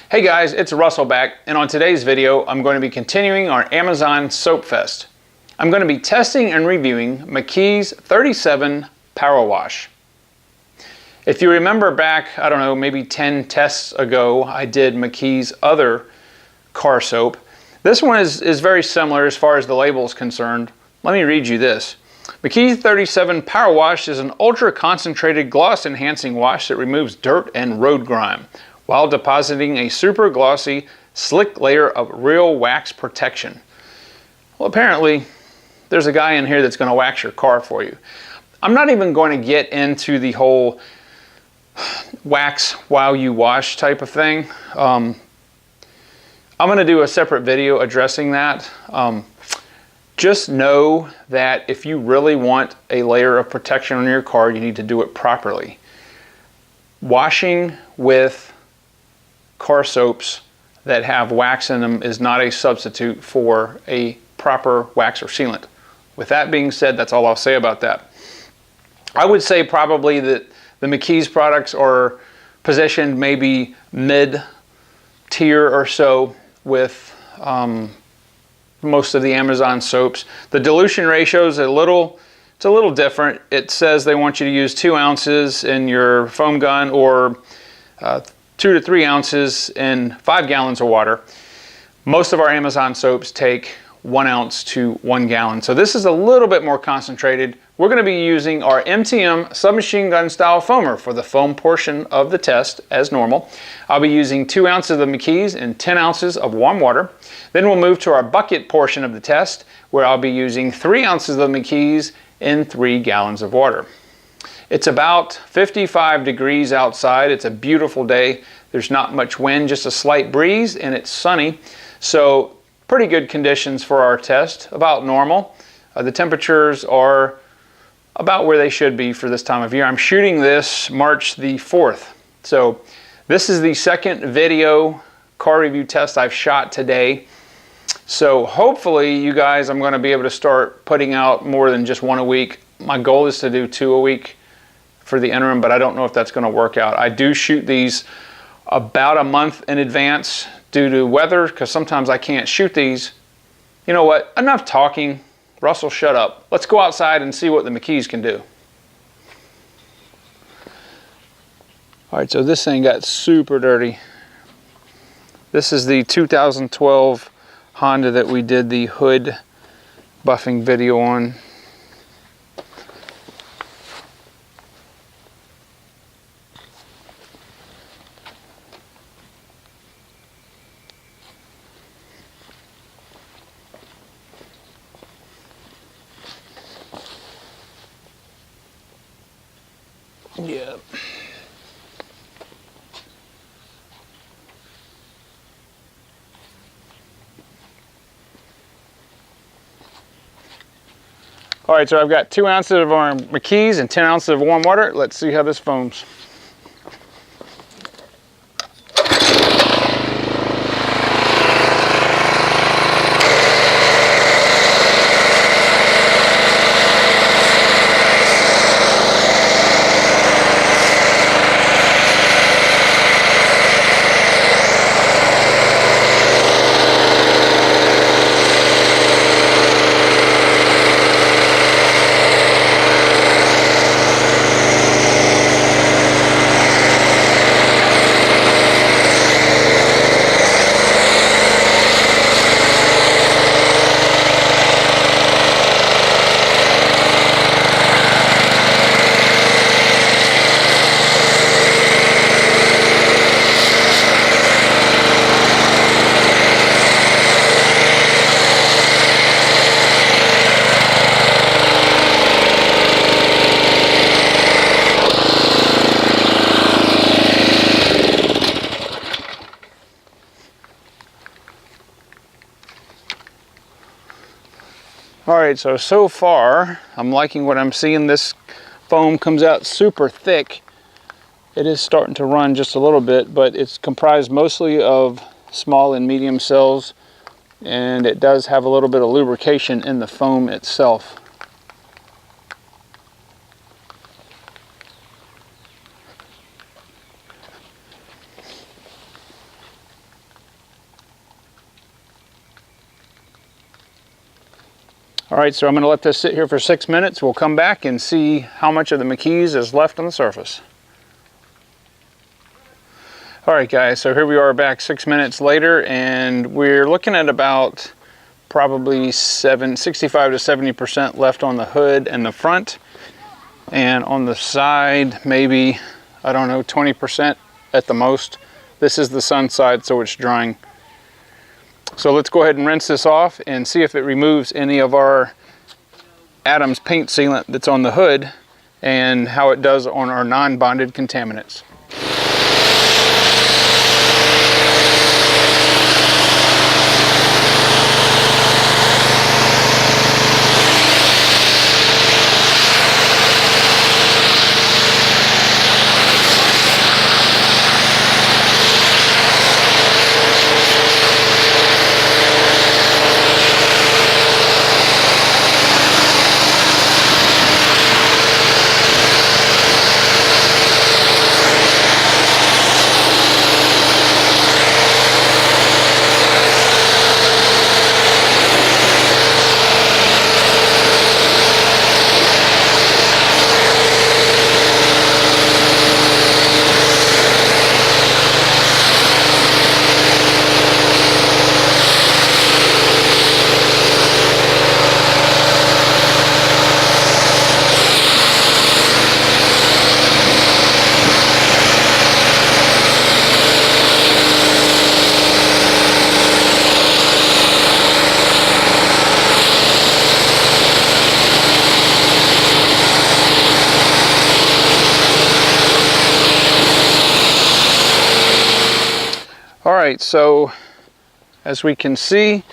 Hey guys, it's Russell back, and on today's video I'm going to be continuing our Amazon Soap Fest. I'm going to be testing and reviewing McKees 37 Power Wash. If you remember back, I don't know, maybe 10 tests ago, I did McKees' other car soap. This one is very similar as far as the label is concerned. Let me read you this. McKees 37 Power Wash is an ultra concentrated gloss enhancing wash that removes dirt and road grime, while depositing a super glossy, slick layer of real wax protection. Well, apparently, there's a guy in here that's going to wax your car for you. I'm not even going to get into the whole wax while you wash type of thing. I'm going to do a separate video addressing that. Just know that if you really want a layer of protection on your car, you need to do it properly. Washing with car soaps that have wax in them is not a substitute for a proper wax or sealant. With that being said, that's all I'll say about that. I would say probably that the McKees products are positioned maybe mid-tier or so with most of the Amazon soaps. The dilution ratio is a little different. It says they want you to use 2 ounces in your foam gun or 2 to 3 ounces in 5 gallons of water. Most of our Amazon soaps take 1 ounce to 1 gallon. So this is a little bit more concentrated. We're going to be using our MTM submachine gun style foamer for the foam portion of the test as normal. I'll be using 2 ounces of McKees and 10 ounces of warm water. Then we'll move to our bucket portion of the test where I'll be using 3 ounces of McKees and 3 gallons of water. It's about 55 degrees outside. It's a beautiful day. There's not much wind, just a slight breeze, and it's sunny. So pretty good conditions for our test, about normal. The temperatures are about where they should be for this time of year. I'm shooting this March the 4th. So this is the second video car review test I've shot today. So hopefully you guys, I'm going to be able to start putting out more than just 1 a week. My goal is to do 2 a week for the interim, but I don't know if that's going to work out. I do shoot these about a month in advance due to weather, because sometimes I can't shoot these. You know what? Enough talking. Russell, shut up. Let's go outside and see what the McKees can do. All right, so this thing got super dirty. This is the 2012 Honda that we did the hood buffing video on. Yeah. All right, so I've got 2 ounces of our McKees and 10 ounces of warm water. Let's see how this foams. All right, so far, I'm liking what I'm seeing. This foam comes out super thick. It is starting to run just a little bit, but it's comprised mostly of small and medium cells, and it does have a little bit of lubrication in the foam itself. All right, so I'm going to let this sit here for 6 minutes. We'll come back and see how much of the McKees is left on the surface. All right, guys, so here we are back 6 minutes later, and we're looking at about probably 65 to 70% left on the hood and the front. And on the side, maybe, I don't know, 20% at the most. This is the sun side, so it's drying. So let's go ahead and rinse this off and see if it removes any of our Adams paint sealant that's on the hood and how it does on our non-bonded contaminants. All right, so as we can see,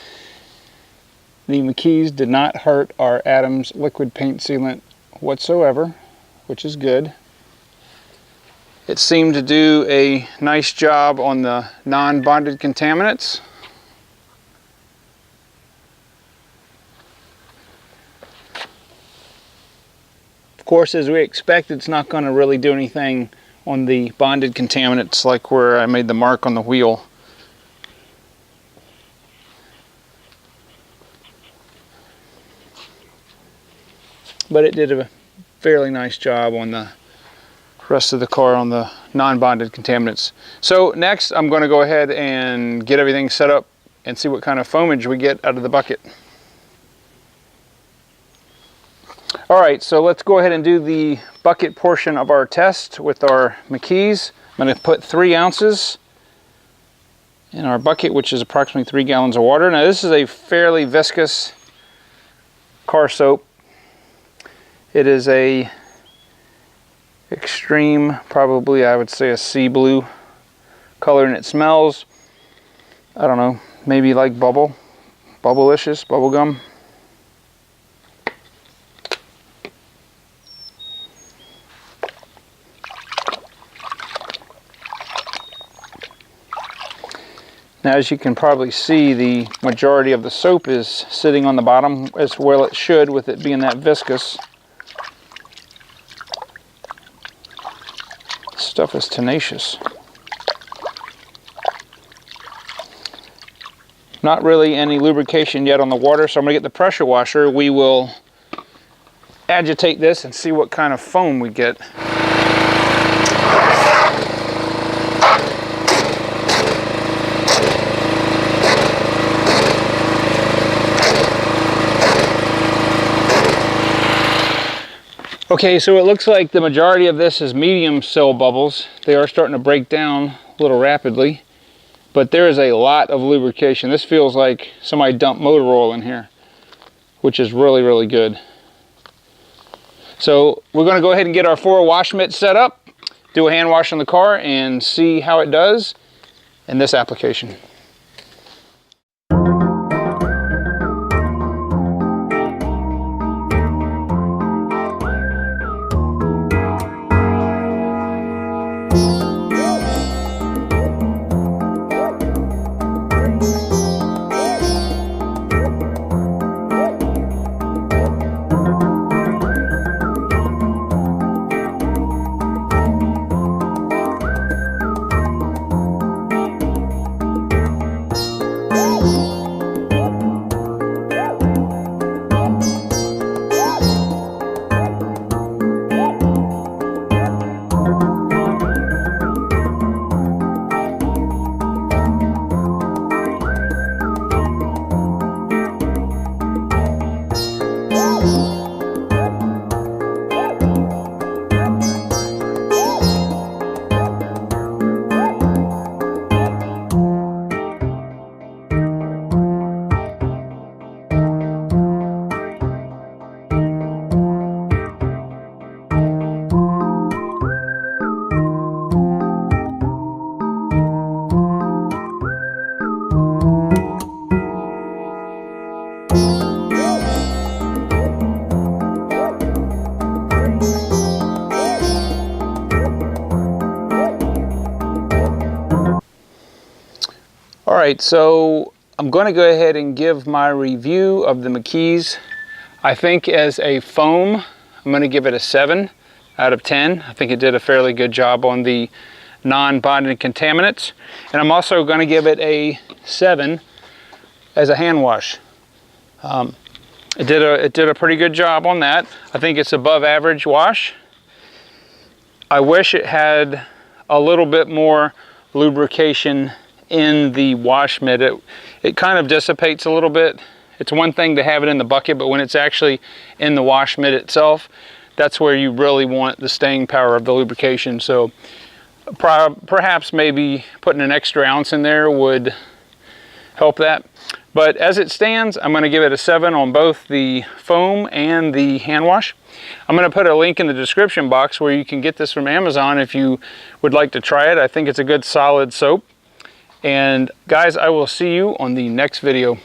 the McKees did not hurt our Adams liquid paint sealant whatsoever, which is good. It seemed to do a nice job on the non-bonded contaminants. Of course, as we expect, it's not going to really do anything on the bonded contaminants, like where I made the mark on the wheel. But it did a fairly nice job on the rest of the car on the non-bonded contaminants. So next I'm going to go ahead and get everything set up and see what kind of foamage we get out of the bucket. All right, so let's go ahead and do the bucket portion of our test with our McKees. I'm going to put 3 ounces in our bucket, which is approximately 3 gallons of water. Now this is a fairly viscous car soap. It is a extreme, probably I would say a sea blue color, and it smells, I don't know, maybe like bubblicious, bubble gum. Now, as you can probably see, the majority of the soap is sitting on the bottom, as well it should, with it being that viscous. This stuff is tenacious. Not really any lubrication yet on the water, so I'm going to get the pressure washer. We will agitate this and see what kind of foam we get. Okay, so it looks like the majority of this is medium cell bubbles. They are starting to break down a little rapidly, but there is a lot of lubrication. This feels like somebody dumped motor oil in here, which is really, really good. So we're going to go ahead and get our 4 wash mitts set up, do a hand wash on the car, and see how it does in this application. Alright, so I'm going to go ahead and give my review of the McKees. I think as a foam, I'm going to give it a 7 out of 10. I think it did a fairly good job on the non-bonded contaminants. And I'm also going to give it a 7 as a hand wash. It did a pretty good job on that. I think it's above average wash. I wish it had a little bit more lubrication in the wash mitt. It kind of dissipates a little bit. It's one thing to have it in the bucket, but when it's actually in the wash mitt itself, that's where you really want the staying power of the lubrication. So perhaps maybe putting an extra ounce in there would help that. But as it stands, I'm going to give it a 7 on both the foam and the hand wash. I'm going to put a link in the description box where you can get this from Amazon if you would like to try it. I think it's a good solid soap. And guys, I will see you on the next video.